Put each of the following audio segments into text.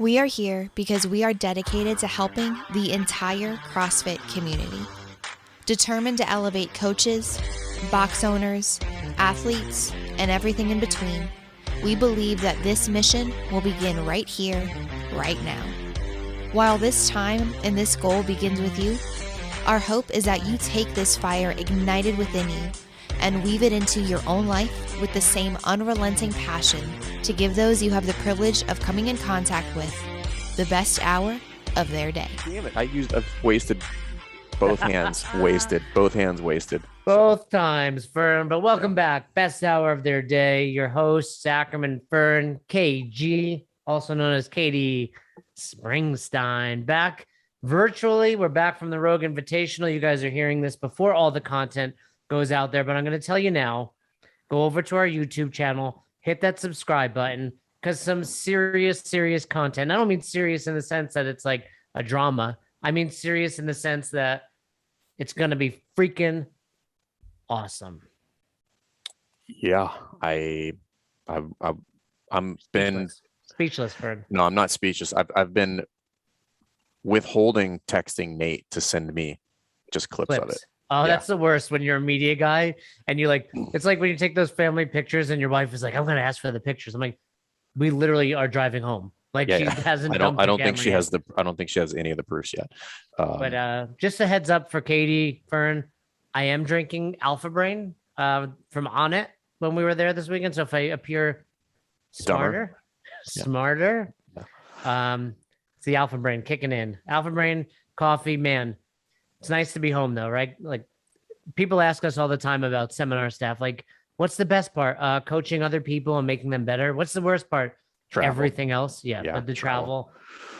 We are here because we are dedicated to helping the entire CrossFit community. Determined to elevate coaches, box owners, athletes, and everything in between, we believe that this mission will begin right here, right now. While this time and this goal begins with you, our hope is that you take this fire ignited within you and weave it into your own life with the same unrelenting passion to give those you have the privilege of coming in contact with the best hour of their day. Damn it, I've wasted both hands, both hands wasted. Both times, Fern, but welcome back. Best hour of their day. Your host, Sacrament Fern, KG, also known as Katie Springstein, back virtually. We're back from the Rogue Invitational. You guys are hearing this before all the content goes out there, but I'm going to tell you now, go over to our YouTube channel, hit that subscribe button, because some serious content. I don't mean serious in the sense that it's like a drama. I mean serious in the sense that it's going to be freaking awesome. Yeah, I'm been speechless, Fern. No, I'm not speechless. I've been withholding texting Nate to send me just clips of it. Oh, Yeah. That's the worst when you're a media guy and you like, it's like when you take those family pictures and your wife is like, I'm going to ask for the pictures. I'm like, we literally are driving home. Like she hasn't. I don't think she has any of the proofs yet. But just a heads up for Katie, Fern, I am drinking Alpha Brain from On It when we were there this weekend. So if I appear smarter, it's the Alpha Brain kicking in. Alpha Brain coffee, man. It's nice to be home though, right? Like people ask us all the time about seminar staff. Like, what's the best part? Coaching other people and making them better. What's the worst part? Travel. Everything else. But the travel,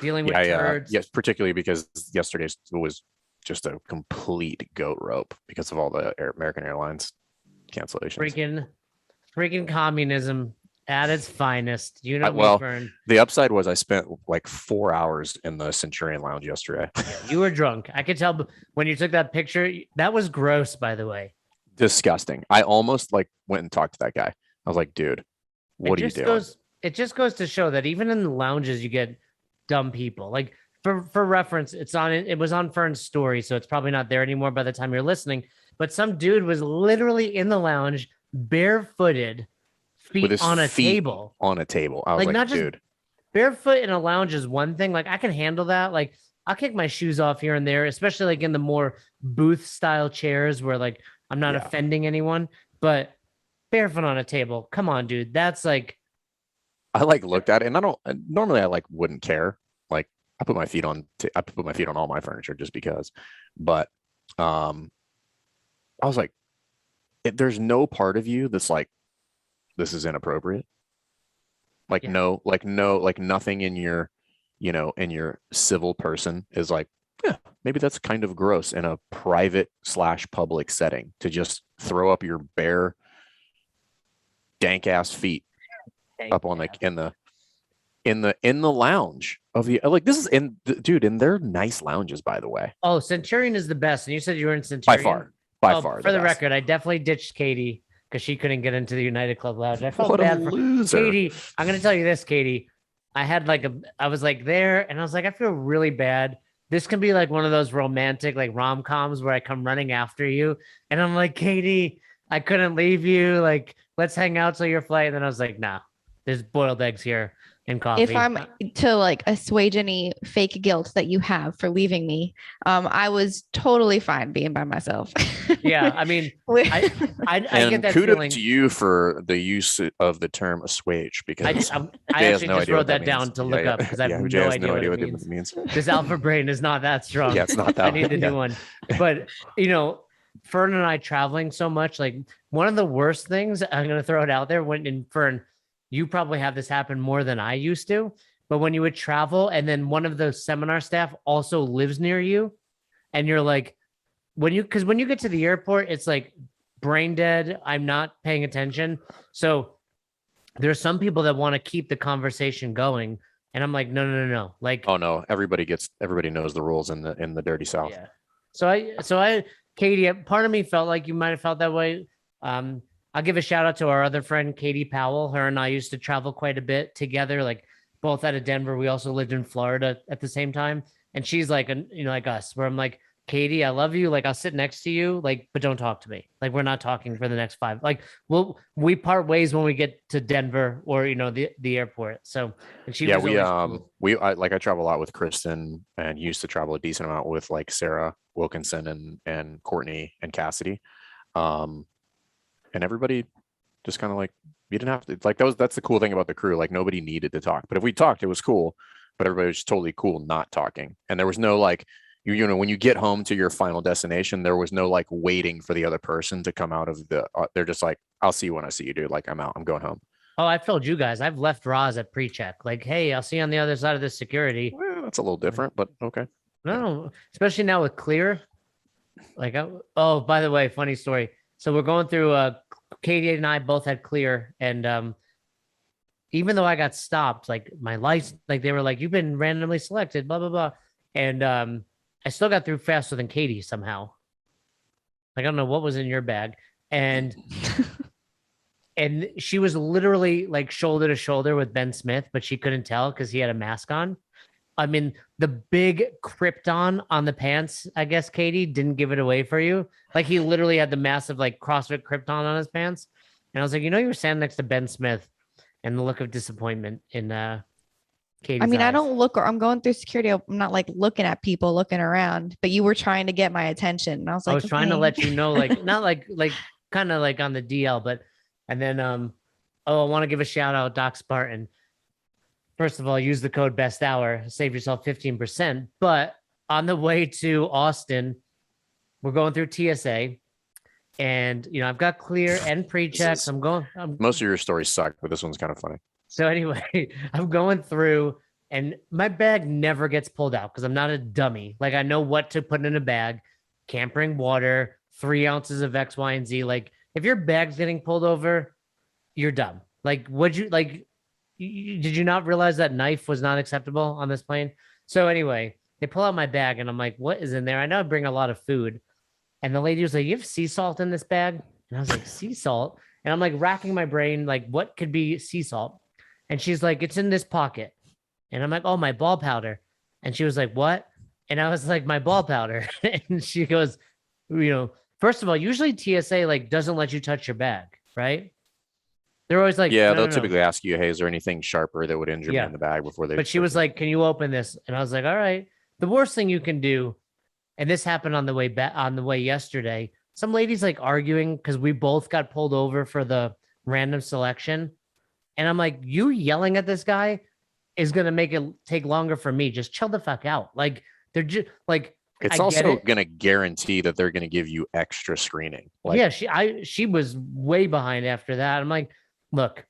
dealing with turds. Yes, particularly because yesterday was just a complete goat rope because of all the American Airlines cancellations. Freaking communism at its finest. You know, Fern. The upside was I spent like 4 hours in the Centurion Lounge yesterday. You were drunk. I could tell when you took that picture. That was gross, by the way. Disgusting. I almost like went and talked to that guy. I was like, dude, what are you doing? It just goes to show that even in the lounges, you get dumb people. Like for reference, it was on Fern's story, so it's probably not there anymore by the time you're listening. But some dude was literally in the lounge, barefooted, feet on a table. On a table. I was like, not just dude. Barefoot in a lounge is one thing. Like I can handle that. Like I'll kick my shoes off here and there, especially like in the more booth style chairs where like I'm not offending anyone. But barefoot on a table, come on, dude. That's like. I like looked at it, and I wouldn't care. Like I put my feet on all my furniture just because. But I was like, there's no part of you that's like, this is inappropriate. Like nothing in your, in your civil person is like, yeah, maybe that's kind of gross in a private / public setting to just throw up your bare dank ass feet up on in the lounge of the like this is in their nice lounges, by the way. Oh, Centurion is the best. And you said you were in Centurion by far. For the record, I definitely ditched Katie because she couldn't get into the United Club Lounge. I felt what bad a for loser. Katie. I'm gonna tell you this, Katie. I was like there and I was like, I feel really bad. This can be like one of those romantic like rom-coms where I come running after you and I'm like, Katie, I couldn't leave you. Like, let's hang out till your flight. And then I was like, nah. There's boiled eggs here and coffee. If I'm to like assuage any fake guilt that you have for leaving me, I was totally fine being by myself. Yeah, I mean, I get that kudos feeling. To you for the use of the term assuage because I actually just wrote that down to look up because I have no idea what it means. This Alpha Brain is not that strong. Yeah, it's not that. I need the new one. But Fern and I traveling so much, like one of the worst things I'm going to throw it out there Fern. You probably have this happen more than I used to, but when you would travel and then one of the seminar staff also lives near you and you're like, when you get to the airport, it's like brain dead. I'm not paying attention. So there's some people that want to keep the conversation going. And I'm like, no. Like, oh no, everybody knows the rules in the dirty South. Yeah. So I, Katie, part of me felt like you might've felt that way. I'll give a shout out to our other friend, Katie Powell. Her and I used to travel quite a bit together, like both out of Denver. We also lived in Florida at the same time. And she's like, like us, where I'm like, Katie, I love you. Like, I'll sit next to you, like, but don't talk to me. Like, we're not talking for the next 5. Like, we part ways when we get to Denver or, the airport. So, and she Yeah, was always cool. I travel a lot with Kristen and used to travel a decent amount with like Sarah Wilkinson and Courtney and Cassidy. And everybody just kind of like, you didn't have to, like, that's the cool thing about the crew. Like, nobody needed to talk, but if we talked, it was cool, but everybody was totally cool not talking. And there was no like, when you get home to your final destination, there was no like waiting for the other person to come out of the, they're just like, I'll see you when I see you, dude. Like, I'm out, I'm going home. Oh, I've told you guys, I've left Roz at pre-check. Like, hey, I'll see you on the other side of this security. Well, that's a little different, but okay. No, especially now with Clear. Like, oh, by the way, funny story. So we're going through, Katie and I both had Clear. And even though I got stopped, like my license, like they were like, you've been randomly selected, blah, blah, blah. And I still got through faster than Katie somehow. Like, I don't know what was in your bag. And and she was literally like shoulder to shoulder with Ben Smith, but she couldn't tell because he had a mask on. I mean, the big Krypton on the pants, I guess, Katie, didn't give it away for you. Like, he literally had the massive like CrossFit Krypton on his pants. And I was like, you were standing next to Ben Smith, and the look of disappointment in Katie's I mean, I eyes. don't look, or I'm going through security. I'm not like looking at people, looking around, but you were trying to get my attention. And I was like, I was trying to okay. let you know, like, not like kind of like on the DL, but, and then, I want to give a shout out, Doc Spartan. First of all, use the code best hour, save yourself 15%. But on the way to Austin, we're going through TSA, and, I've got Clear and pre-checks. Most of your stories suck, but this one's kind of funny. So anyway, I'm going through, and my bag never gets pulled out because I'm not a dummy. Like, I know what to put in a bag. Can't bring water, 3 ounces of X, Y, and Z. Like, if your bag's getting pulled over, you're dumb. Like, did you not realize that knife was not acceptable on this plane? So anyway, they pull out my bag, and I'm like, what is in there? I know I bring a lot of food. And the lady was like, you have sea salt in this bag? And I was like, sea salt? And I'm like racking my brain, like, what could be sea salt? And she's like, it's in this pocket. And I'm like, oh, my ball powder. And she was like, what? And I was like, my ball powder. And she goes, first of all, usually TSA like doesn't let you touch your bag, right? They're always like, yeah, no, they'll no, no. typically ask you, hey, is there anything sharper that would injure me in the bag before they? But she was like, can you open this? And I was like, all right. The worst thing you can do, and this happened on the way back, on the way yesterday, some ladies like arguing because we both got pulled over for the random selection. And I'm like, you yelling at this guy is going to make it take longer for me. Just chill the fuck out. Like, they're just like, it's also going to guarantee that they're going to give you extra screening. Like, yeah, she was way behind after that. I'm like, look,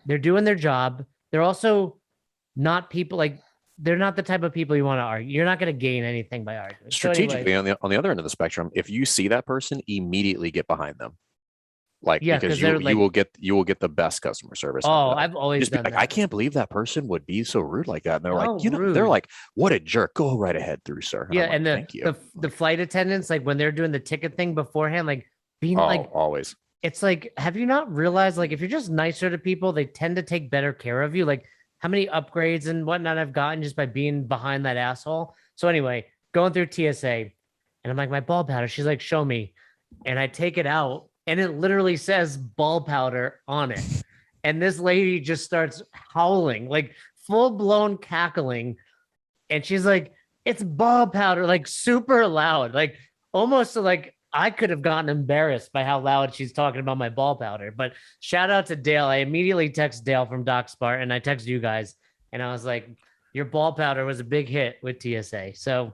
they're doing their job. They're also not people like, they're not the type of people you want to argue. You're not going to gain anything by arguing. Strategically, so anyway, on the other end of the spectrum, if you see that person, immediately get behind them. Like, yeah, because you will get the best customer service. Oh, I've always just done like, that. I can't believe that person would be so rude like that. And they're How like, rude. they're like, what a jerk. Go right ahead through, sir. Yeah, like, and thank you. the flight attendants, like when they're doing the ticket thing beforehand, like being always. It's like, have you not realized, like, if you're just nicer to people, they tend to take better care of you. Like, how many upgrades and whatnot I've gotten just by being behind that asshole. So anyway, going through TSA, and I'm like, my ball powder. She's like, show me. And I take it out, and it literally says ball powder on it. And this lady just starts howling, like full-blown cackling. And she's like, it's ball powder, like super loud, like almost like I could have gotten embarrassed by how loud she's talking about my ball powder. But shout out to Dale. I immediately text Dale from Doc Spart, and I text you guys, and I was like, your ball powder was a big hit with TSA. So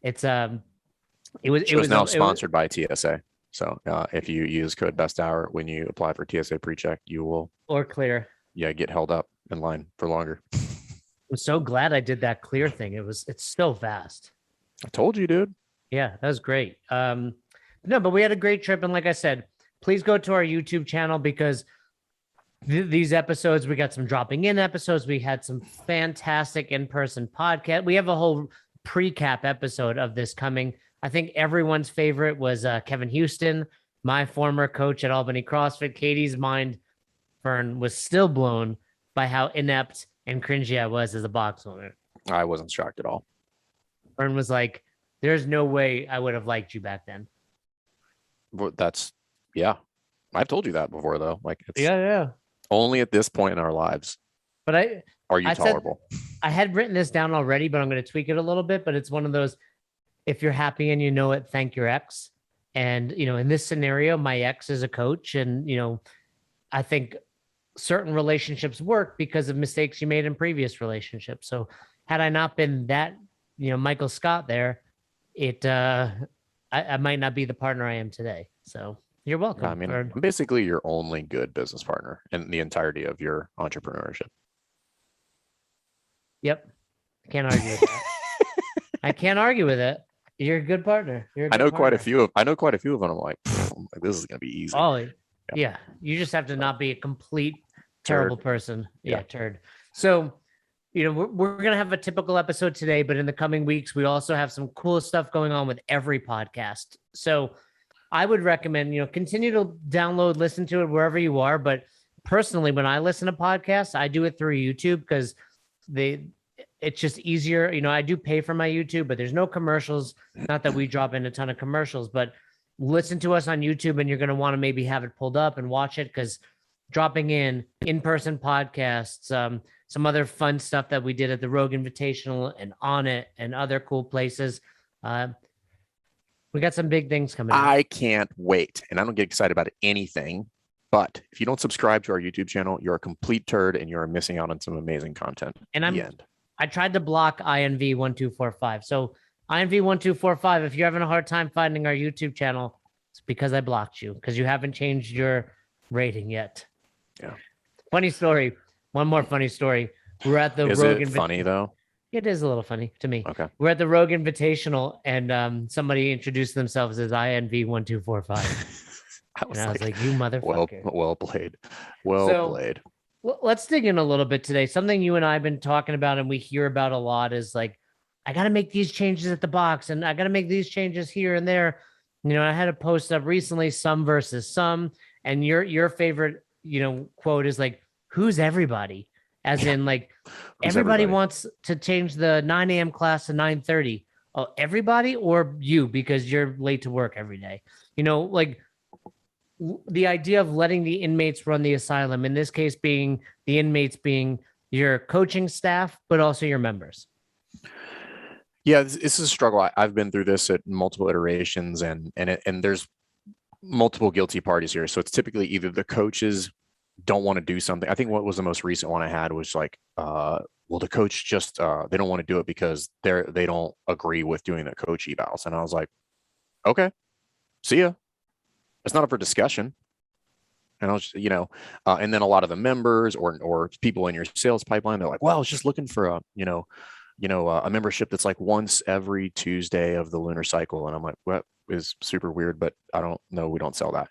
it's it was now sponsored by TSA. So if you use code best hour when you apply for TSA pre-check, you will or Clear. Yeah, get held up in line for longer. I'm so glad I did that Clear thing. It's so fast. I told you, dude. Yeah, that was great. No, but we had a great trip. And like I said, please go to our YouTube channel because these episodes, we got some dropping in episodes. We had some fantastic in-person podcast. We have a whole pre-cap episode of this coming. I think everyone's favorite was Kevin Houston, my former coach at Albany CrossFit. Katie's mind, Fern, was still blown by how inept and cringy I was as a box owner. I wasn't shocked at all. Vern was like, there's no way I would have liked you back then. But yeah. I've told you that before though. Like it's Yeah. only at this point in our lives But are you I said- tolerable. I had written this down already, but I'm going to tweak it a little bit. But it's one of those, if you're happy and you know it, thank your ex. And, in this scenario, my ex is a coach. And, I think certain relationships work because of mistakes you made in previous relationships. So had I not been that, Michael Scott there, I might not be the partner I am today. So you're welcome. I mean, I'm basically your only good business partner in the entirety of your entrepreneurship. Yep. Can't argue with that. I can't argue with it. You're a good partner. I know quite a few of them. I'm like, this is gonna be easy. Oh, yeah. You just have to not be a complete terrible person. Yeah, turd. So, we're gonna have a typical episode today, but in the coming weeks, we also have some cool stuff going on with every podcast. So I would recommend, continue to download, listen to it wherever you are. But personally, when I listen to podcasts, I do it through YouTube because it's just easier. I do pay for my YouTube, but there's no commercials. Not that we drop in a ton of commercials, but listen to us on YouTube and you're going to want to maybe have it pulled up and watch it because dropping in-person podcasts, some other fun stuff that we did at the Rogue Invitational and On It and other cool places. We got some big things coming. I can't wait. And I don't get excited about anything. But if you don't subscribe to our YouTube channel, you're a complete turd and you're missing out on some amazing content. And I tried to block INV1245. So INV1245, if you're having a hard time finding our YouTube channel, it's because I blocked you because you haven't changed your rating yet. Yeah. Funny story. One more funny story. We're at the Is Rogue it funny though? It is a little funny to me. Okay. We're at the Rogue Invitational and somebody introduced themselves as INV1245. I was like, you motherfucker. Well played. Well played. Let's dig in a little bit today. Something you and I have been talking about and we hear about a lot is like, I got to make these changes at the box and I got to make these changes here and there. I had a post up recently, some versus some, and your favorite, quote is like, who's everybody? As in like, everybody wants to change the 9 a.m. class to 9:30. Oh, everybody or you, because you're late to work every day, like, the idea of letting the inmates run the asylum, in this case being the inmates being your coaching staff, but also your members. Yeah, this is a struggle. I've been through this at multiple iterations and there's multiple guilty parties here. So it's typically either the coaches don't want to do something. I think what was the most recent one I had was like, well, the coach just, they don't want to do it because they don't agree with doing the coach evals. And I was like, okay, see ya. It's not up for discussion. And I was, and then a lot of the members or people in your sales pipeline, they're like, well, I was just looking for a membership that's like once every Tuesday of the lunar cycle. And I'm like, what is super weird, but I don't know. We don't sell that,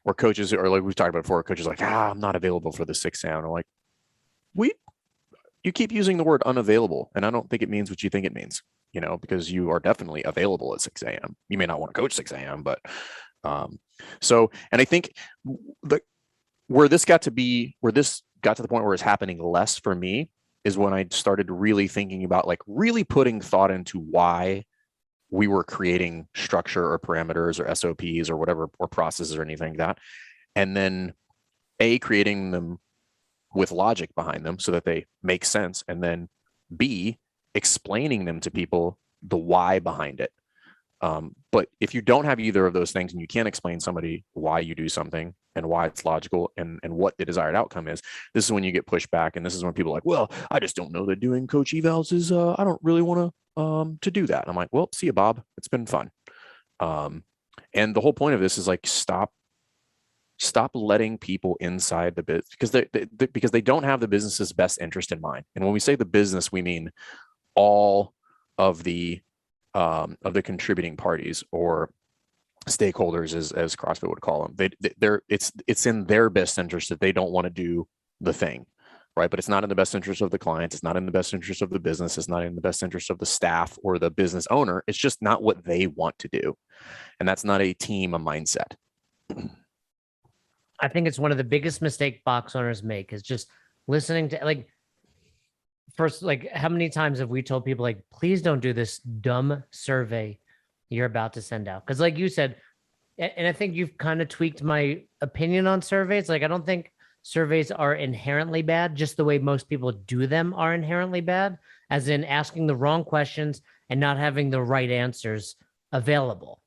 or coaches, or like we've talked about before, coaches like, I'm not available for the 6 a.m. I'm like, you keep using the word unavailable. And I don't think it means what you think it means. Because you are definitely available at 6 a.m. You may not want to coach 6 a.m., but and I think where this got to the point where it's happening less for me is when I started really thinking about like really putting thought into why we were creating structure or parameters or SOPs or whatever, or processes or anything like that. And then creating them with logic behind them so that they make sense. And then B, explaining them to people, the why behind it. But if you don't have either of those things and you can't explain somebody why you do something and why it's logical and what the desired outcome is, this is when you get pushed back. And this is when people are like, well, I just don't know that doing coach evals is, I don't really want to do that. And I'm like, well, see you, Bob. It's been fun. And the whole point of this is like, stop letting people inside the business because they don't have the business's best interest in mind. And when we say the business, we mean all of the contributing parties or stakeholders, as CrossFit would call them. It's in their best interest that they don't want to do the thing, right? But it's not in the best interest of the clients. It's not in the best interest of the business. It's not in the best interest of the staff or the business owner. It's just not what they want to do, and that's not a mindset. I think it's one of the biggest mistakes box owners make is just listening to like first, like how many times have we told people like, please don't do this dumb survey you're about to send out? Because like you said, and I think you've kind of tweaked my opinion on surveys. Like I don't think surveys are inherently bad, just the way most people do them are inherently bad, as in asking the wrong questions and not having the right answers available.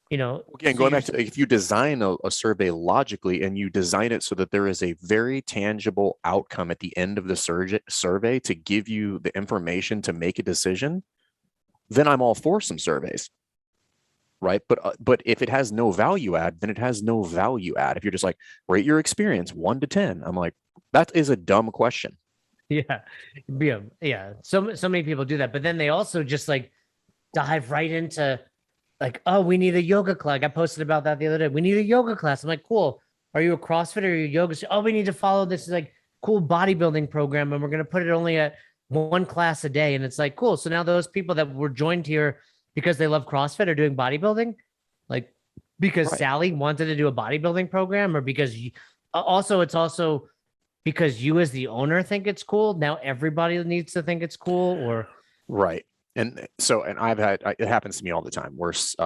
You know, Again, so going you're- back to if you design a survey logically and you design it so that there is a very tangible outcome at the end of the survey to give you the information to make a decision, then I'm all for some surveys. Right. But if it has no value add, then it has no value add. If you're just like, rate your experience 1 to 10, I'm like, that is a dumb question. yeah, yeah. So many people do that, but then they also just like dive right into like, oh, we need a yoga class. I posted about that the other day. We need a yoga class. I'm like, cool. Are you a CrossFit or are you a yoga? Oh, we need to follow this like cool bodybuilding program, and we're gonna put it only at one class a day. And it's like, cool. So now those people that were joined here because they love CrossFit are doing bodybuilding, like because Right. Sally wanted to do a bodybuilding program, or because you, also it's also because you as the owner think it's cool. Now everybody needs to think it's cool, or Right. And so, and I've had, it happens to me all the time where, so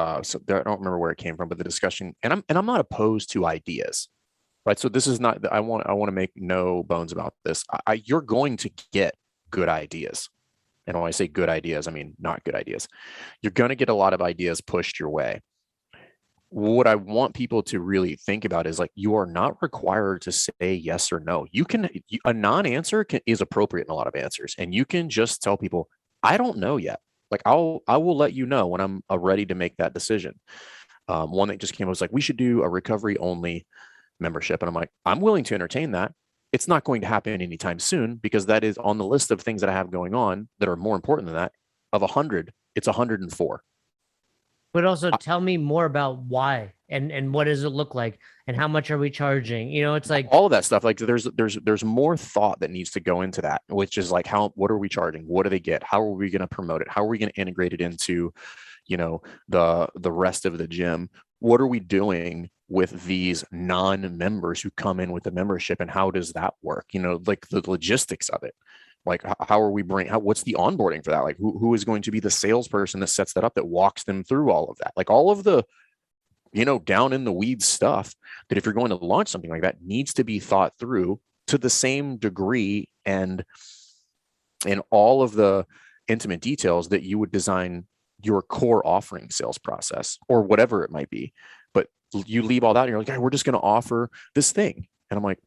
there, I don't remember where it came from, but the discussion, and I'm not opposed to ideas, right? So this is not, I want to make no bones about this. You're going to get good ideas. And when I say good ideas, I mean, not good ideas. You're going to get a lot of ideas pushed your way. What I want people to really think about is like, you are not required to say yes or no. You can, a non-answer is appropriate in a lot of answers. And you can just tell people, I don't know yet. Like I will let you know when I'm ready to make that decision. One that just came was like, we should do a recovery only membership. And I'm like, I'm willing to entertain that. It's not going to happen anytime soon because that is on the list of things that I have going on that are more important than that. Of 100, it's 104. but also tell me more about why and what does it look like and how much are we charging? You know, it's like all of that stuff. Like there's more thought that needs to go into that, which is like, what are we charging? What do they get? How are we going to promote it? How are we going to integrate it into, you know, the rest of the gym? What are we doing with these non-members who come in with the membership, and how does that work? You know, like the logistics of it. Like how are we what's the onboarding for that? Like who is going to be the salesperson that sets that up, that walks them through all of that? Like all of the, you know, down in the weeds stuff that if you're going to launch something like that needs to be thought through to the same degree and in all of the intimate details that you would design your core offering sales process or whatever it might be. But you leave all that and you're like, hey, we're just going to offer this thing. And I'm like,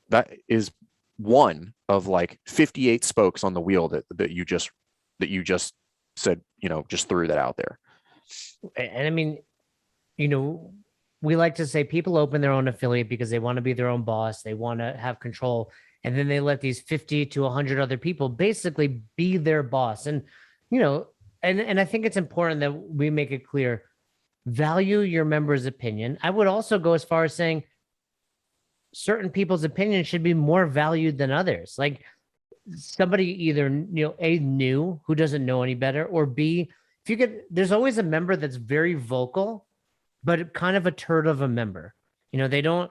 that is one of like 58 spokes on the wheel that you just said, you know, just threw that out there. and I mean, you know, we like to say people open their own affiliate because they want to be their own boss, they want to have control, and then they let these 50 to 100 other people basically be their boss. And you know, and I think it's important that we make it clear, value your members' opinion. I would also go as far as saying certain people's opinion should be more valued than others. Like somebody either, you know, A, new who doesn't know any better, or B, if you get, there's always a member that's very vocal, but kind of a turd of a member. You know, they don't,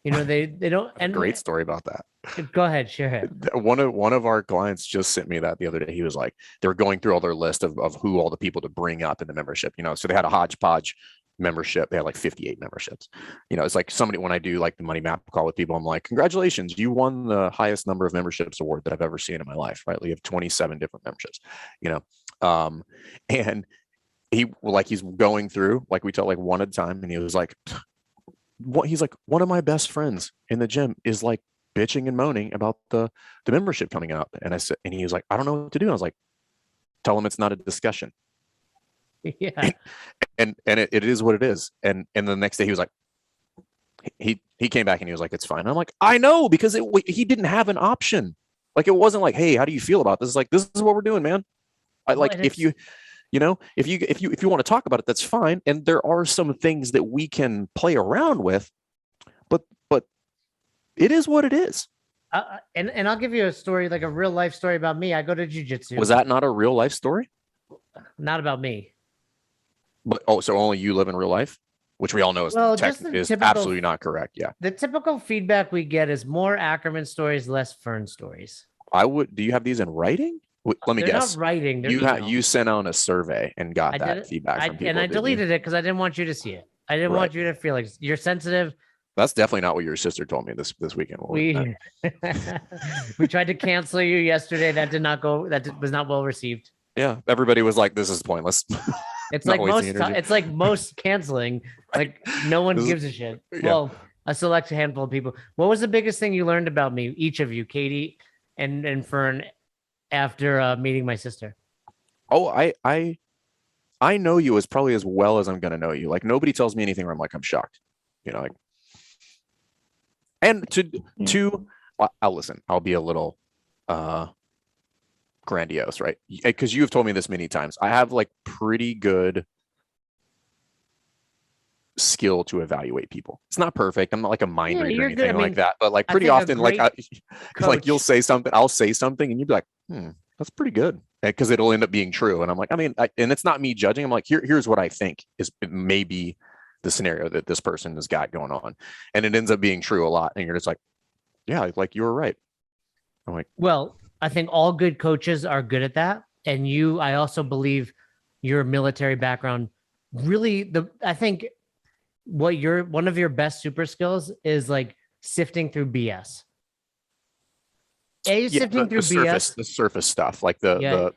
you know, they don't. And Great story about that. Go ahead, share it. One of our clients just sent me that the other day. He was like, they were going through all their list of who all the people to bring up in the membership, you know, so they had a hodgepodge membership. They had like 58 memberships. You know, it's like somebody, when I do like the money map call with people, I'm like, congratulations, you won the highest number of memberships award that I've ever seen in my life, right? We have 27 different memberships, you know. And he's going through, like we tell like one at a time, and he was like, he's like, one of my best friends in the gym is like bitching and moaning about the membership coming up. And I said, and he was like, I don't know what to do. I was like, tell him it's not a discussion. Yeah. And it is what it is. And the next day he was like, he came back and he was like, it's fine. I'm like, I know, because he didn't have an option. Like, it wasn't like, hey, how do you feel about this? It's like, this is what we're doing, man. If you want to talk about it, that's fine. And there are some things that we can play around with, but it is what it is. And I'll give you a story, like a real life story about me. I go to jujitsu. Was that not a real life story? Not about me. But so only you live in real life? which we all know is Well, just the is typical- absolutely not correct. Yeah. The typical feedback we get is more Ackerman stories, less Fern stories. Do you have these in writing? Let me They're guess. not writing. They're You sent out a survey and got I did that it. feedback from people. And I didn't you? deleted it because I didn't want you to see it. I didn't want you to feel like you're sensitive. That's definitely not what your sister told me this weekend. We we tried to cancel you yesterday. That did not go. Was not well received. Yeah, everybody was like, "This is pointless." It's Not like most. wasting energy. It's like most canceling. Like no one gives a shit. Yeah. Well, a select handful of people. What was the biggest thing you learned about me, each of you, Katie and Fern, after meeting my sister? Oh, I know you as probably as well as I'm gonna know you. Like nobody tells me anything where I'm like, I'm shocked. You know, like, and I'll listen. I'll be a little grandiose, right? Because you've told me this many times. I have like pretty good skill to evaluate people. It's not perfect. I'm not like a mind reader or you're good. anything I mean, like that. But like I pretty think a often, like great like you'll coach- say something, I'll say something, and you'd be like, that's pretty good. Because it'll end up being true. And I'm like, and it's not me judging. I'm like, here's what I think is maybe the scenario that this person has got going on. And it ends up being true a lot. And you're just like, yeah, like you were right. I'm like, well, I think all good coaches are good at that. And I also believe your military background really I think one of your best super skills is like sifting through BS. Sifting through BS, the surface stuff, like the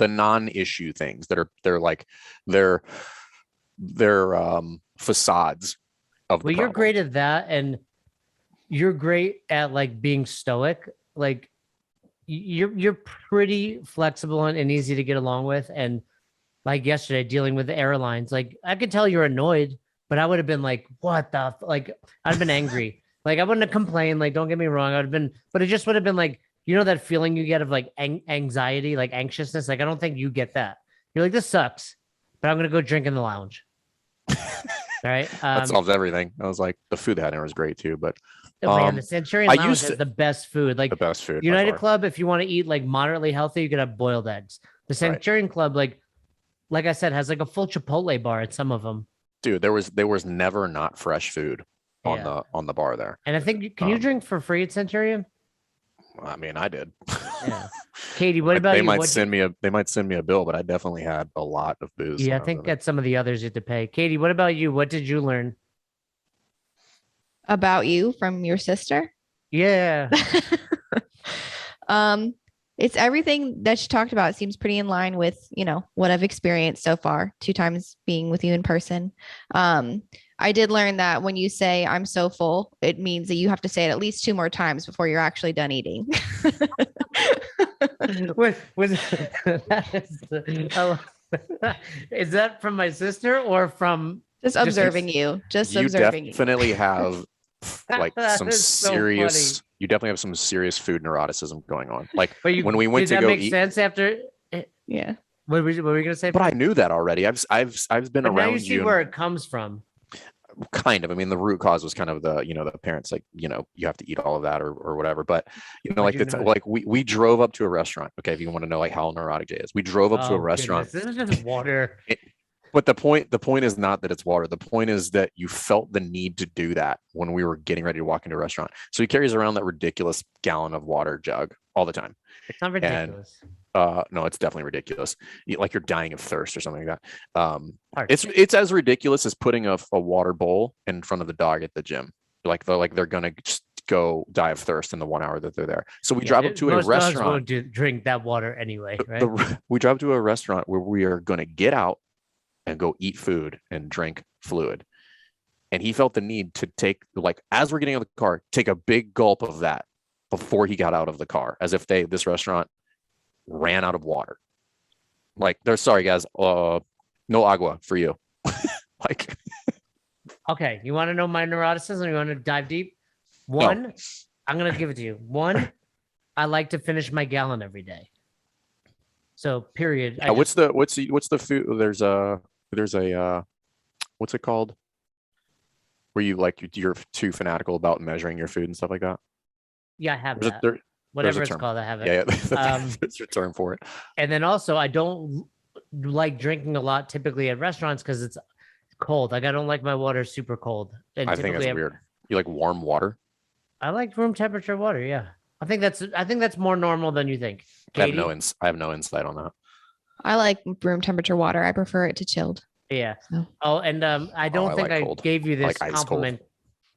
non-issue things they're facades of. Well, you're great at that, and you're great at like being stoic. Like you're pretty flexible and easy to get along with. And like yesterday, dealing with the airlines, like I could tell you're annoyed, but I would have been like, "What the?" Like I'd have been angry. Like I wouldn't have complained. Like don't get me wrong, I'd have been, but it just would have been like, you know, that feeling you get of like anxiety, like anxiousness. Like I don't think you get that. You're like, this sucks, but I'm gonna go drink in the lounge. All right. That solves everything. I was like, the food that was great too, but man, the Centurion Lounge has the best food. Like the best food. United Club, if you want to eat like moderately healthy, you could have boiled eggs. The Centurion Club, like I said, has like a full Chipotle bar at some of them. Dude, there was never not fresh food on the bar there. And I think can you drink for free at Centurion? I mean, I did. Yeah. Katie, what about they you? might send me a bill, but I definitely had a lot of booze. Yeah, I think at some of the others you have to pay. Katie, what about you? What did you learn about you from your sister? Yeah. It's everything that she talked about. It seems pretty in line with, what I've experienced so far, 2 times being with you in person. I did learn that when you say I'm so full, it means that you have to say it at least 2 more times before you're actually done eating. Is that from my sister or from just observing you? Just observing you. Definitely have like some serious. So you definitely have some serious food neuroticism going on. Like when we went to go eat. Sense after? Yeah. What were we gonna say? But I knew that already. I've been but around now you see where it comes from. Kind of. I mean, the root cause was kind of the parents like, you have to eat all of that or whatever. But we drove up to a restaurant. Okay, if you want to know like how neurotic Jay is, we drove up to a restaurant. This is just water. But the point is not that it's water. The point is that you felt the need to do that when we were getting ready to walk into a restaurant. So he carries around that ridiculous gallon of water jug all the time. It's not ridiculous. No, it's definitely ridiculous. Like you're dying of thirst or something like that. It's as ridiculous as putting a water bowl in front of the dog at the gym. Like they're gonna just go die of thirst in the 1 hour that they're there. So we drive up to a restaurant. Dogs won't drink that water anyway, right? We drive to a restaurant where we are gonna get out and go eat food and drink fluid. And he felt the need to take, like, as we're getting out of the car, take a big gulp of that before he got out of the car, as if this restaurant ran out of water. Like, they're sorry, guys. No agua for you. Like, okay. You want to know my neuroticism? You want to dive deep? One, no. I'm going to give it to you. One, I like to finish my gallon every day. So period. What's the food? There's a what's it called? Where you're too fanatical about measuring your food and stuff like that. Yeah, I have that. Whatever it's called, I have it. Yeah, there's a term for it. And then also, I don't like drinking a lot typically at restaurants because it's cold. Like I don't like my water super cold. And I think that's typically weird. You like warm water? I like room temperature water. Yeah, I think that's more normal than you think. Katie? I have no insight on that. I like room temperature water. I prefer it to chilled. Yeah. So. Oh, and I don't I think like I cold. gave you I this like ice cold. compliment.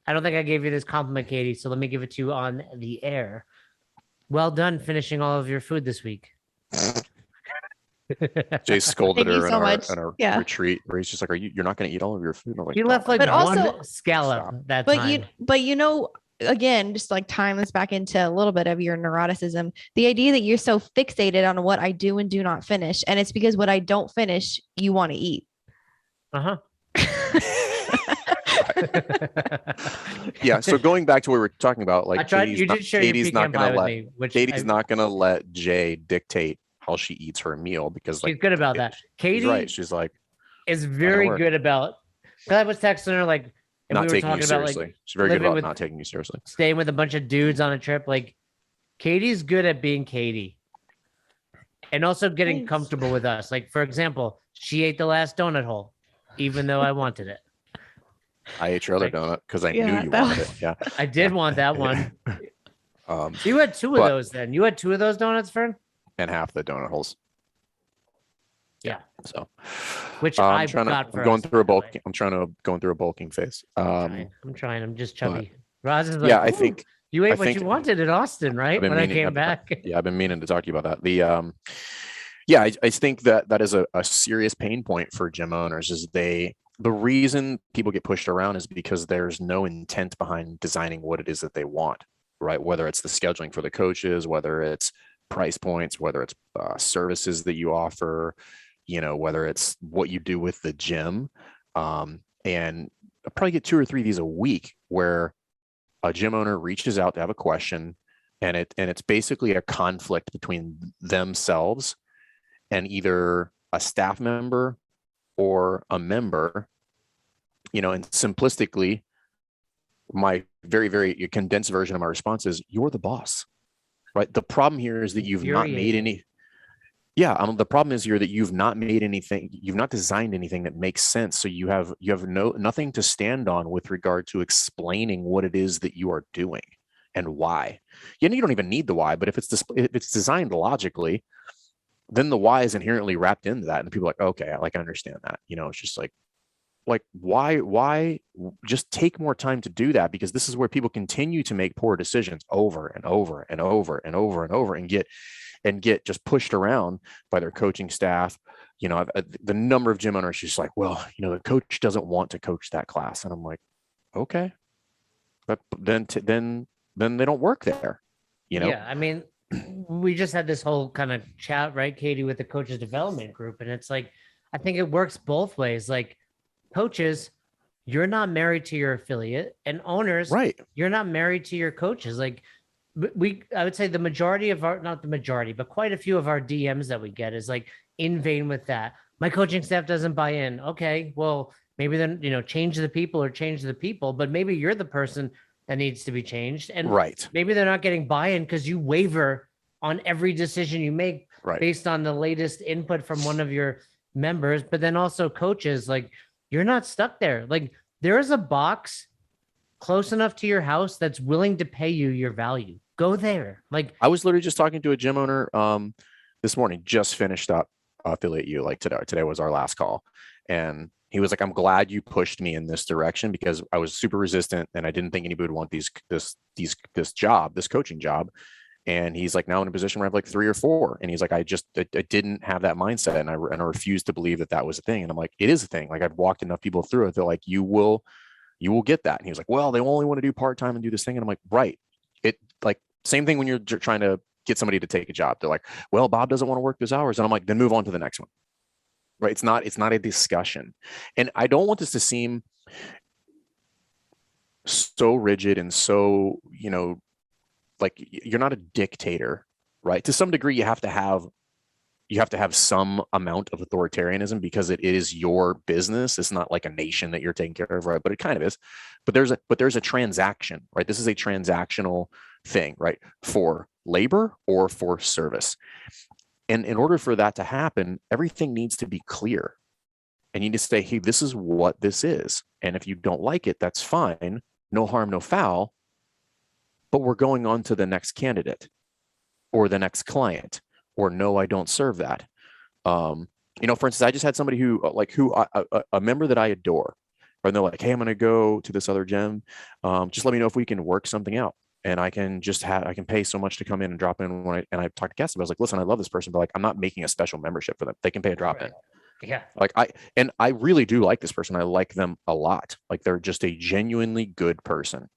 I don't think I gave you this compliment, Katie. So let me give it to you on the air. Well done finishing all of your food this week. Jay scolded Thank you her so in much. our Yeah. retreat where he's just like, you're not going to eat all of your food? And I'm like, You left like But one also- scallop Stop. that But time. you know, again, just like tying this back into a little bit of your neuroticism, the idea that you're so fixated on what I do and do not finish, and it's because what I don't finish, you want to eat. Uh-huh. Yeah. So going back to what we were talking about, like I tried. You did share your Katie's pecan not pie going to with let me, which Katie's not going to let Jay dictate how she eats her meal because she's like good about that. she's Katie right. She's like is very work. good about. 'Cause I was texting her like, and not we were taking you talking about seriously. like She's very good living about with- not taking you seriously. staying with a bunch of dudes on a trip. Like, Katie's good at being Katie, and also getting Thanks. comfortable with us. Like, for example, she ate the last donut hole, even though I wanted it. I ate your other Like- donut because I Yeah, knew you that wanted was- it. Yeah. I did want that one. So You had two of But- those then. You had two of those donuts, Fern? and half the donut holes. Yeah. So Which I'm I trying to got for I'm going us, through a by the bulk. way. I'm trying to going through a bulking phase. I'm trying. I'm just chubby. Roz is like, Yeah, I "Ooh, think you ate I what think- you wanted in Austin, right? been When I meaning- came I've- back. yeah, I've been meaning to talk to you about that. The yeah, I think that is a serious pain point for gym owners. Is the reason people get pushed around is because there's no intent behind designing what it is that they want, right? Whether it's the scheduling for the coaches, whether it's price points, whether it's services that you offer, whether it's what you do with the gym. And I probably get 2 or 3 of these a week where a gym owner reaches out to have a question, and it's basically a conflict between themselves and either a staff member or a member, and simplistically, my very, very condensed version of my response is, you're the boss, right? The problem here is that you've not made any. Yeah. The problem is here that you've not made anything. You've not designed anything that makes sense. So you have nothing to stand on with regard to explaining what it is that you are doing and why. You don't even need the why, but if it's designed logically, then the why is inherently wrapped into that. And people are like, okay, I understand that. It's just like why just take more time to do that, because this is where people continue to make poor decisions over and over and over and over and over and get just pushed around by their coaching staff. The number of gym owners just like, well, the coach doesn't want to coach that class. And I'm like, okay, but then they don't work there, Yeah, I mean, we just had this whole kind of chat, right, Katie, with the coaches development group. And it's like, I think it works both ways. Like, coaches, you're not married to your affiliate, and owners, right, you're not married to your coaches. Like, I would say the majority of our, not the majority, but quite a few of our DMs that we get is like in vain with that. My coaching staff doesn't buy in. Okay, well, maybe then, change the people, but maybe you're the person that needs to be changed. And right, maybe they're not getting buy-in because you waiver on every decision you make right, based on the latest input from one of your members. But then also coaches, like, you're not stuck there. Like, there is a box close enough to your house that's willing to pay you your value. Go there. Like, I was literally just talking to a gym owner this morning, just finished up Affiliate U, like today. Today was our last call. And he was like, I'm glad you pushed me in this direction, because I was super resistant and I didn't think anybody would want this coaching job. And he's like, now in a position where I have like 3 or 4. And he's like, I didn't have that mindset. And I refused to believe that was a thing. And I'm like, it is a thing. Like, I've walked enough people through it. They're like, you will get that. And he was like, well, they only want to do part-time and do this thing. And I'm like, right. It, like, same thing when you're trying to get somebody to take a job. They're like, well, Bob doesn't want to work those hours. And I'm like, then move on to the next one. Right. It's not a discussion. And I don't want this to seem so rigid and so, like, you're not a dictator, right? To some degree, you have to have some amount of authoritarianism, because it is your business. It's not like a nation that you're taking care of, right? But it kind of is. But there's a transaction, right? This is a transactional thing, right? For labor or for service. And in order for that to happen, everything needs to be clear. and you need to say, hey, this is what this is. And if you don't like it, that's fine. No harm, no foul. But we're going on to the next candidate or the next client, or no, I don't serve that. You know, for instance, I just had somebody who a member that I adore, and they're like, hey, I'm going to go to this other gym. Just let me know if we can work something out. And I can I can pay so much to come in and drop in and I talked to Cass. I was like, listen, I love this person, but like, I'm not making a special membership for them. They can pay a drop in. Yeah. Like I really do like this person. I like them a lot. Like they're just a genuinely good person,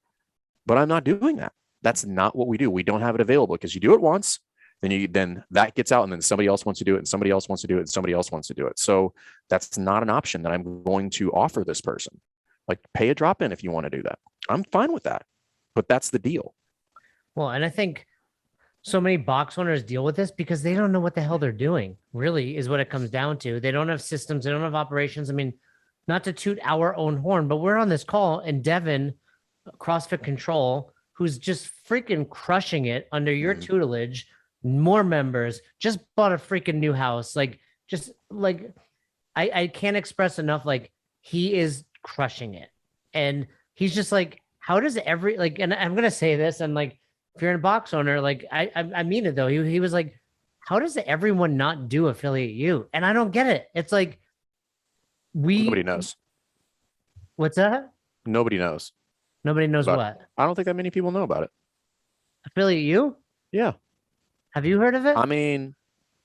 but I'm not doing that. That's not what we do. We don't have it available because you do it once, then that gets out and then somebody else wants to do it and somebody else wants to do it and somebody else wants to do it. So that's not an option that I'm going to offer this person. Like pay a drop in if you want to do that. I'm fine with that, but that's the deal. Well, and I think so many box owners deal with this because they don't know what the hell they're doing, really, is what it comes down to. They don't have systems, they don't have operations. I mean, not to toot our own horn, but we're on this call and Devin, CrossFit Control, who's just freaking crushing it under your tutelage, more members, just bought a freaking new house. Like, just like, I can't express enough. Like, he is crushing it. And he's just like, how does every, like, and I'm going to say this, and like, if you're a box owner, like I mean it though. He was like, how does everyone not do Affiliate U? And I don't get it. It's like nobody knows. What's that? Nobody knows. Nobody knows what? I don't think that many people know about it. Affiliate U? Yeah. Have you heard of it? I mean,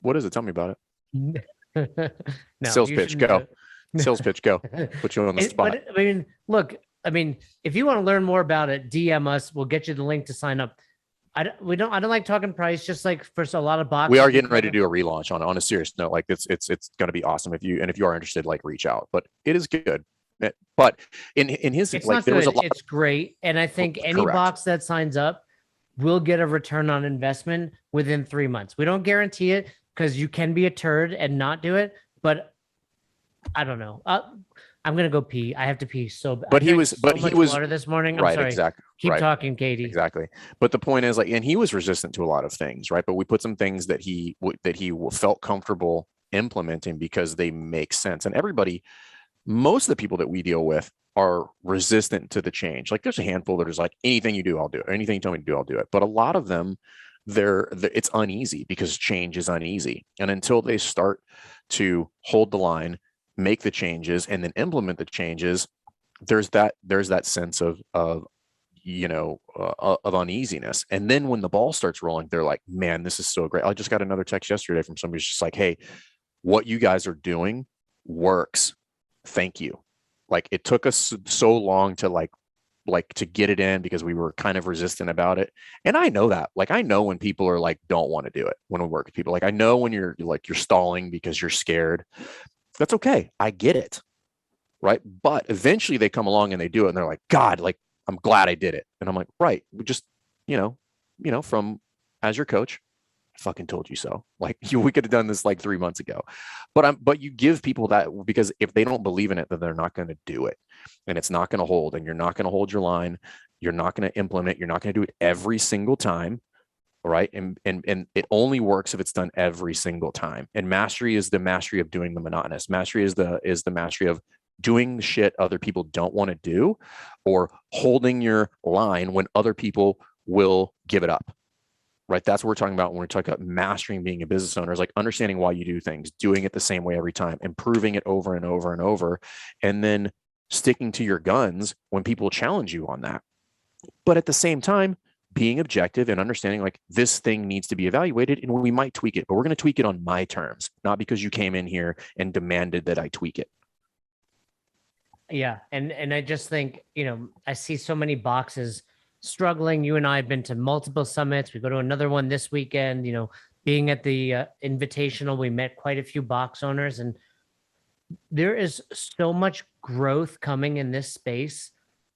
what is it? Tell me about it. No, Sales pitch, go. Sales pitch, go. Put you on the spot. But, I mean, look, I mean, if you want to learn more about it, DM us. We'll get you the link to sign up. I don't like talking price, just like for a lot of boxes. We are getting ready to do a relaunch on a serious note. Like it's going to be awesome if you are interested, like reach out, but it is good. But in his, it's like not there good. was a lot. It's great. And I think any box that signs up will get a return on investment within 3 months. We don't guarantee it because you can be a turd and not do it, but I don't know. I'm gonna go pee. I have to pee so bad. But he was water this morning. I'm right, sorry. exactly. Keep talking, Katie. Exactly. But the point is, like, and he was resistant to a lot of things, right? But we put some things that he felt comfortable implementing because they make sense. And most of the people that we deal with are resistant to the change. Like, there's a handful that is like, anything you do, I'll do it. Anything you tell me to do, I'll do it. But a lot of them, it's uneasy because change is uneasy. And until they start to hold the line, make the changes, and then implement the changes, there's that sense of uneasiness. And then when the ball starts rolling, they're like, man, this is so great. I just got another text yesterday from somebody who's just like, hey, what you guys are doing works. Thank you. Like, it took us so long to like to get it in because we were kind of resistant about it. And I know that, like, I know when people are like, don't want to do it when we work with people. Like, I know when you're stalling because you're scared. That's okay. I get it. Right. But eventually they come along and they do it and they're like, God, like, I'm glad I did it. And I'm like, right. We just, from as your coach, I fucking told you so. Like, we could have done this like 3 months ago, but you give people that, because if they don't believe in it, then they're not going to do it, and it's not going to hold, and you're not going to hold your line. You're not going to implement. You're not going to do it every single time. Right. And it only works if it's done every single time. And mastery is the mastery of doing the monotonous. Mastery is the mastery of doing the shit other people don't want to do, or holding your line when other people will give it up. Right. That's what we're talking about when we're talking about mastering being a business owner, is like understanding why you do things, doing it the same way every time, improving it over and over and over, and then sticking to your guns when people challenge you on that. But at the same time, being objective and understanding, like, this thing needs to be evaluated, and we might tweak it, but we're going to tweak it on my terms, not because you came in here and demanded that I tweak it. Yeah. And I just think, I see so many boxes struggling. You and I have been to multiple summits. We go to another one this weekend. Being at the Invitational, we met quite a few box owners, and there is so much growth coming in this space.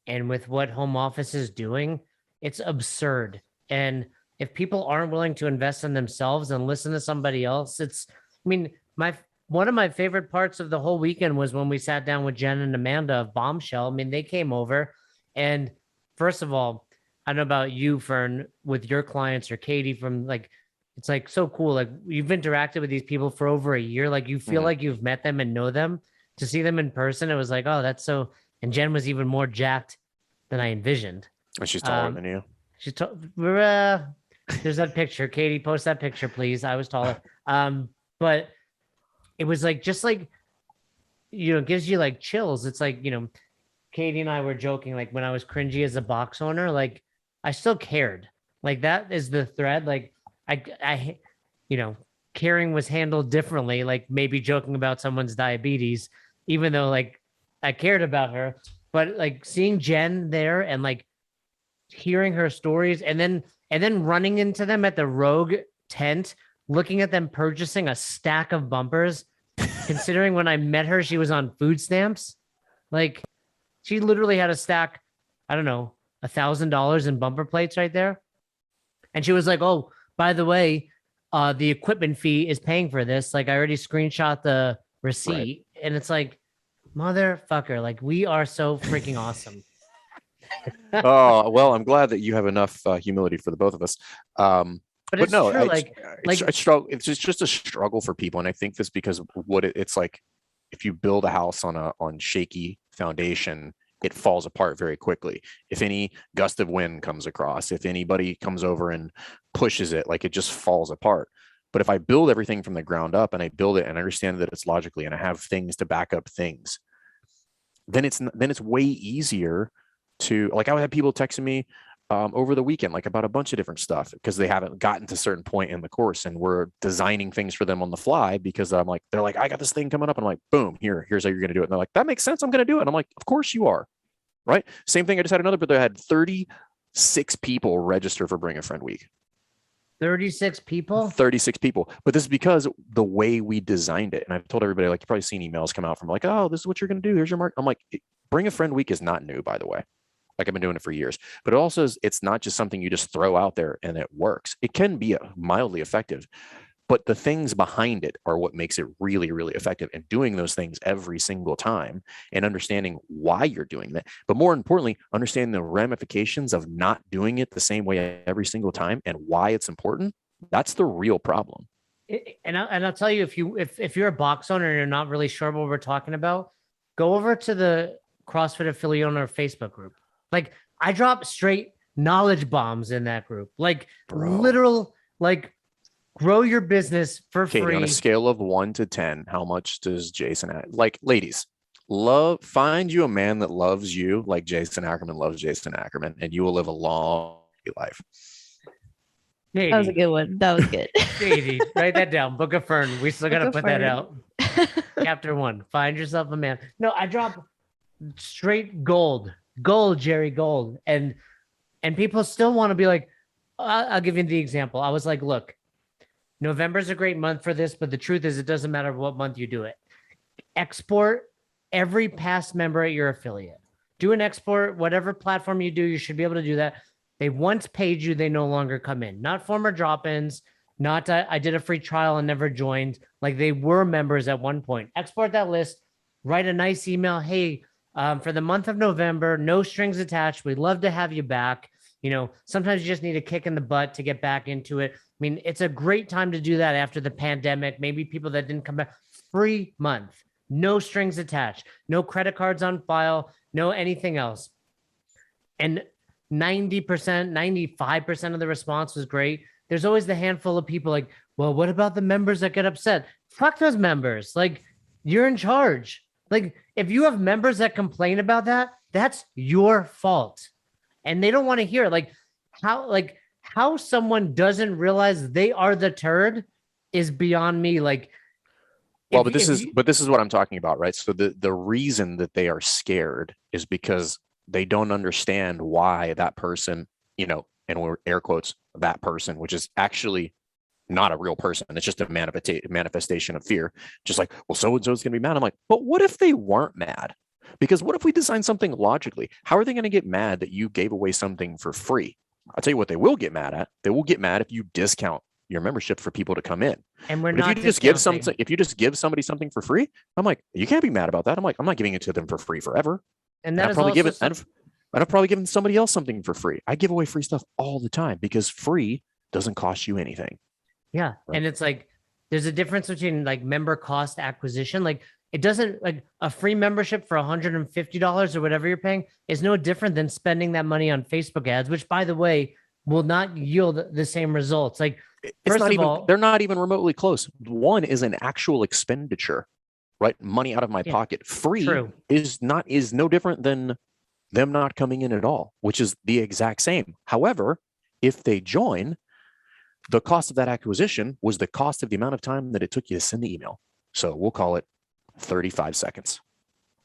And with what home office is doing, it's absurd. And if people aren't willing to invest in themselves and listen to somebody else, one of my favorite parts of the whole weekend was when we sat down with Jen and Amanda of Bombshell. They came over, and first of all, I don't know about you, Fern, with your clients, or Katie, from like, it's like so cool. Like, you've interacted with these people for over a year. Like, you feel like you've met them and know them. to see them in person, it was like, oh, that's so. And Jen was even more jacked than I envisioned. And she's taller than you. There's that picture. Katie, post that picture, please. I was taller. But it was like, just like, it gives you like chills. It's like, Katie and I were joking, like when I was cringy as a box owner, like I still cared. Like that is the thread. Like I caring was handled differently, like maybe joking about someone's diabetes, even though like I cared about her. But like seeing Jen there and like hearing her stories and then running into them at the Rogue tent, looking at them purchasing a stack of bumpers, considering when I met her, she was on food stamps. Like she literally had a stack, I don't know, $1,000 in bumper plates right there. And she was like, oh, by the way, the equipment fee is paying for this. Like I already screenshot the receipt. Right. And it's like, motherfucker, like we are so freaking awesome. Oh, well, I'm glad that you have enough humility for the both of us. But it's no, true, I struggle. It's just a struggle for people. And I think this because it's like, if you build a house on shaky foundation, it falls apart very quickly. If any gust of wind comes across, if anybody comes over and pushes it, like it just falls apart. But if I build everything from the ground up and I build it and I understand that it's logically and I have things to back up things, then it's way easier to, like, I would have people texting me over the weekend, like about a bunch of different stuff because they haven't gotten to a certain point in the course and we're designing things for them on the fly because they're like, I got this thing coming up. And I'm like, boom, here's how you're going to do it. And they're like, that makes sense. I'm going to do it. And I'm like, of course you are. Right. Same thing. I just had another, but they had 36 people register for Bring a Friend Week. 36 people? 36 people. But this is because the way we designed it. And I've told everybody, like, you've probably seen emails come out from like, oh, this is what you're going to do. Here's your mark. I'm like, Bring a Friend Week is not new, by the way. Like I've been doing it for years, but it also is, it's not just something you just throw out there and it works. It can be mildly effective, but the things behind it are what makes it really, really effective. And doing those things every single time and understanding why you're doing that. But more importantly, understanding the ramifications of not doing it the same way every single time and why it's important. That's the real problem. And I'll tell you, if you're a box owner and you're not really sure what we're talking about, go over to the CrossFit Affiliate Owner Facebook group. Like I drop straight knowledge bombs in that group, like literal, like grow your business for free. On a scale of 1 to 10, how much does Jason have? Like, ladies, find you a man that loves you like Jason Ackerman loves Jason Ackerman, and you will live a long life. Katie, that was a good one. That was good. Katie, write that down. Book of Fern. We still got to put that out. Chapter 1. Find yourself a man. No, I drop straight gold, Jerry, gold. And people still want to be like, I'll give you the example. I was like, look, November's a great month for this, but the truth is it doesn't matter what month you do it. Export every past member at your affiliate. Do an export, whatever platform you do, you should be able to do that. They once paid you, they no longer come in. Not former drop-ins, not I did a free trial and never joined. Like they were members at one point. Export that list, write a nice email. Hey, for the month of November, no strings attached. We'd love to have you back. Sometimes you just need a kick in the butt to get back into it. I mean, it's a great time to do that after the pandemic. Maybe people that didn't come back. Free month, no strings attached, no credit cards on file, no anything else. And 90%, 95% of the response was great. There's always the handful of people like, well, what about the members that get upset? Fuck those members. Like, you're in charge. Like, if you have members that complain about that, that's your fault. And they don't want to hear it. Like how someone doesn't realize they are the turd is beyond me. Like, well, but this is what I'm talking about, right? So the reason that they are scared is because they don't understand why that person, and we're air quotes, that person, which is actually not a real person. It's just a manifestation of fear. Just like, well, so-and-so is going to be mad. I'm like, but what if they weren't mad? Because what if we design something logically? How are they going to get mad that you gave away something for free? I'll tell you what they will get mad at. They will get mad if you discount your membership for people to come in. And we're but not if you just give somebody something for free, I'm like, you can't be mad about that. I'm like, I'm not giving it to them for free forever. And that I've probably given somebody else something for free. I give away free stuff all the time because free doesn't cost you anything. Yeah. Right. And it's like, there's a difference between like member cost acquisition. Like it doesn't, like, a free membership for $150 or whatever you're paying is no different than spending that money on Facebook ads, which, by the way, will not yield the same results. Like, It's first not of even, all, they're not even remotely close. One is an actual expenditure, right? Money out of my Yeah, pocket. Free true. is no different than them not coming in at all, which is the exact same. However, if they join, the cost of that acquisition was the cost of the amount of time that it took you to send the email. So we'll call it 35 seconds.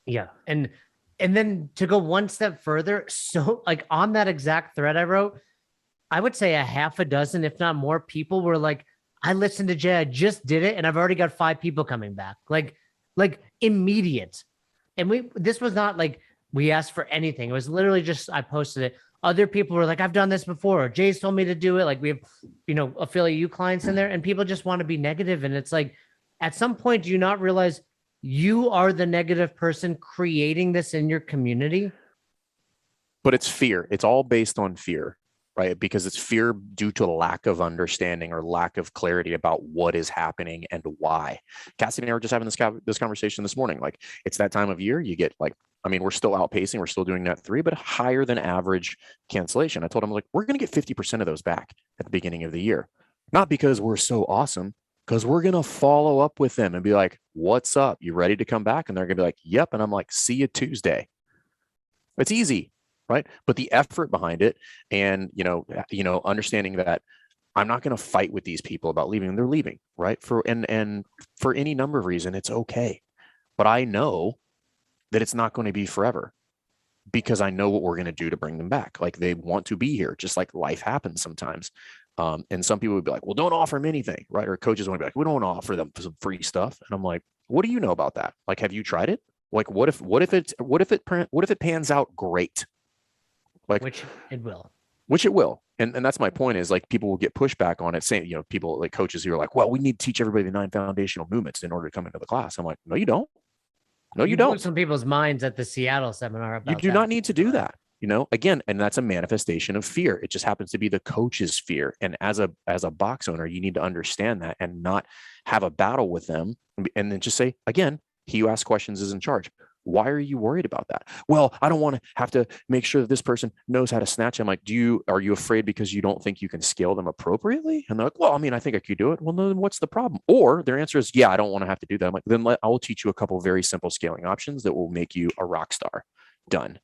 Yeah. And then to go one step further, so like on that exact thread I wrote, I would say a half a dozen, if not more, people were like, I listened to Jay, I just did it, and I've already got 5 people coming back. Like immediate. And this was not like we asked for anything. It was literally just I posted it. Other people were like, I've done this before. Jay's told me to do it. Like, we have, affiliate you clients in there, and people just want to be negative. And it's like, at some point, do you not realize you are the negative person creating this in your community? But it's fear. It's all based on fear, right? Because it's fear due to lack of understanding or lack of clarity about what is happening and why. Cassie and I were just having this conversation this morning. Like, it's that time of year, you get like, I mean, we're still outpacing, we're still doing net 3, but higher than average cancellation. I told him, like, we're going to get 50% of those back at the beginning of the year. Not because we're so awesome, because we're going to follow up with them and be like, what's up? You ready to come back? And they're going to be like, yep. And I'm like, see you Tuesday. It's easy, right? But the effort behind it and, understanding that I'm not going to fight with these people about leaving. They're leaving, right? And for any number of reasons, it's okay. But I know that it's not going to be forever because I know what we're going to do to bring them back. Like, they want to be here, just like life happens sometimes. And some people would be like, well, don't offer them anything, right? Or coaches want to be like, we don't offer them some free stuff. And I'm like, what do you know about that? Like, have you tried it? Like, what if it pans out great? Like, Which it will. And that's my point, is like, people will get pushback on it, saying, people like coaches who are like, well, we need to teach everybody the 9 foundational movements in order to come into the class. I'm like, no, you don't. No, you don't. blew some people's minds at the Seattle seminar about You do not need to do that. Again, and that's a manifestation of fear. It just happens to be the coach's fear. And as a box owner, you need to understand that and not have a battle with them. And then just say, again, he who asks questions is in charge. Why are you worried about that? Well, I don't want to have to make sure that this person knows how to snatch. I'm like, are you afraid because you don't think you can scale them appropriately? And they're like, well, I mean, I think I could do it. Well, then what's the problem? Or their answer is, yeah, I don't want to have to do that. I'm like, then I will teach you a couple of very simple scaling options that will make you a rock star. Done.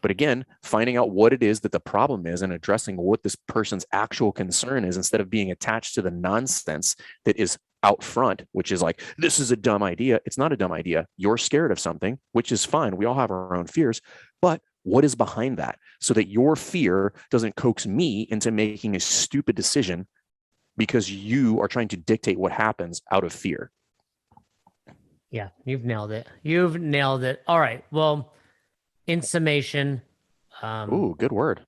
But again, finding out what it is that the problem is and addressing what this person's actual concern is, instead of being attached to the nonsense that is out front, which is like, this is a dumb idea. It's not a dumb idea. You're scared of something, which is fine. We all have our own fears, but what is behind that, so that your fear doesn't coax me into making a stupid decision because you are trying to dictate what happens out of fear. Yeah, you've nailed it. All right. Well, in summation, Ooh, good word.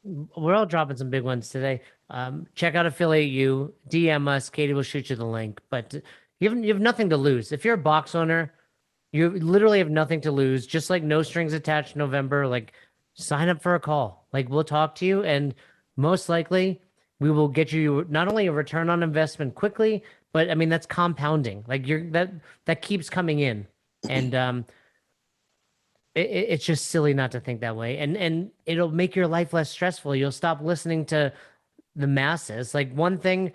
we're all dropping some big ones today. Check out Affiliate You, DM us. Katie will shoot you the link. But you have nothing to lose. If you're a box owner, you literally have nothing to lose. Just like No Strings Attached November, like, sign up for a call. Like, we'll talk to you, and most likely we will get you not only a return on investment quickly, but I mean, that's compounding. Like, that keeps coming in, and it's just silly not to think that way. And it'll make your life less stressful. You'll stop listening to the masses. Like, one thing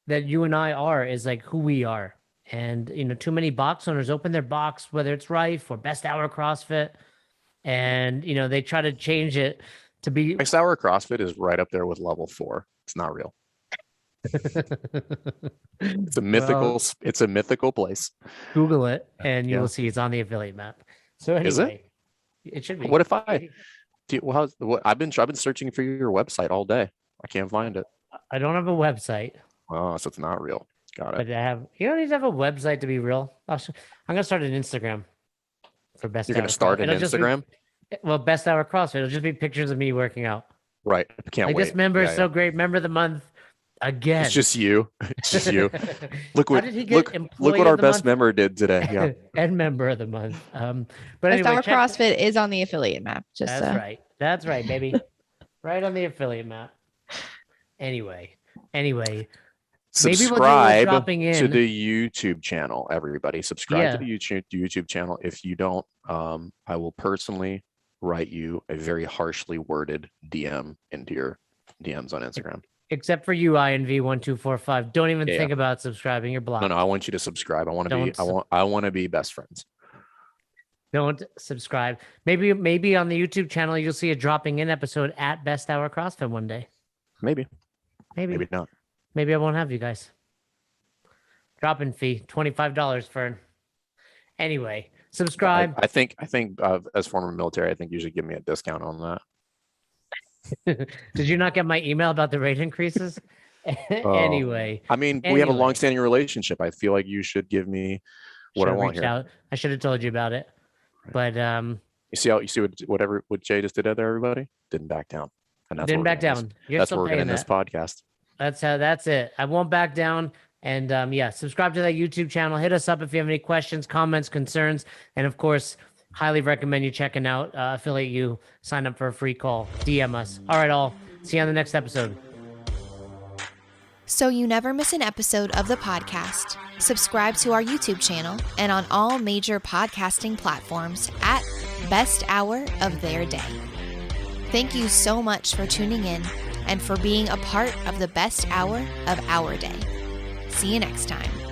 that you and I are is like who we are. And, too many box owners open their box, whether it's Rife or Best Hour CrossFit, and, they try to change it to be. Best Hour CrossFit is right up there with level 4. It's not real. It's a mythical place. Google it and you will see it's on the affiliate map. So anyway, is it? It should be. What if I've been searching for your website all day. I can't find it. I don't have a website. Oh, so it's not real. Got it. But you don't need to have a website to be real. I'm gonna start an Instagram for Best Hour. You're gonna start an Instagram? Best Hour CrossFit. It'll just be pictures of me working out. Right. I can't wait. This member is so great. Member of the month again. It's just you. Look what look our best member did today. Yeah. And member of the month. But Best anyway, Hour CrossFit is on the affiliate map. That's right, baby. Right on the affiliate map. Anyway, Maybe we'll do a subscribe dropping to in. the YouTube channel. Everybody, subscribe to Yeah. the YouTube channel. If you don't, I will personally write you a very harshly worded DM into your DMs on Instagram. Except for you, INV1245. Don't even Yeah, think about subscribing. You're blocked. No, I want you to subscribe. I want to be. Don't I want to be best friends. Don't subscribe. Maybe on the YouTube channel you'll see a dropping in episode at Best Hour CrossFit one day. Maybe Maybe not. Maybe I won't have you guys. Drop-in fee $25 for. Anyway, subscribe. I think as former military, I think you should give me a discount on that. Did you not get my email about the rate increases? Anyway, I mean, we have a long-standing relationship. I feel like you should give me what I want here. I should have told you about it, but you see what Jay just did there, everybody didn't back down, and that's didn't back down. That's where we're gonna end this podcast. That's it. I won't back down. And yeah, subscribe to that YouTube channel. Hit us up if you have any questions, comments, concerns, and of course, highly recommend you checking out Affiliate U. Sign up for a free call. DM us. All right, all. See you on the next episode. So you never miss an episode of the podcast, subscribe to our YouTube channel and on all major podcasting platforms at Best Hour of Their Day. Thank you so much for tuning in and for being a part of the best hour of our day. See you next time.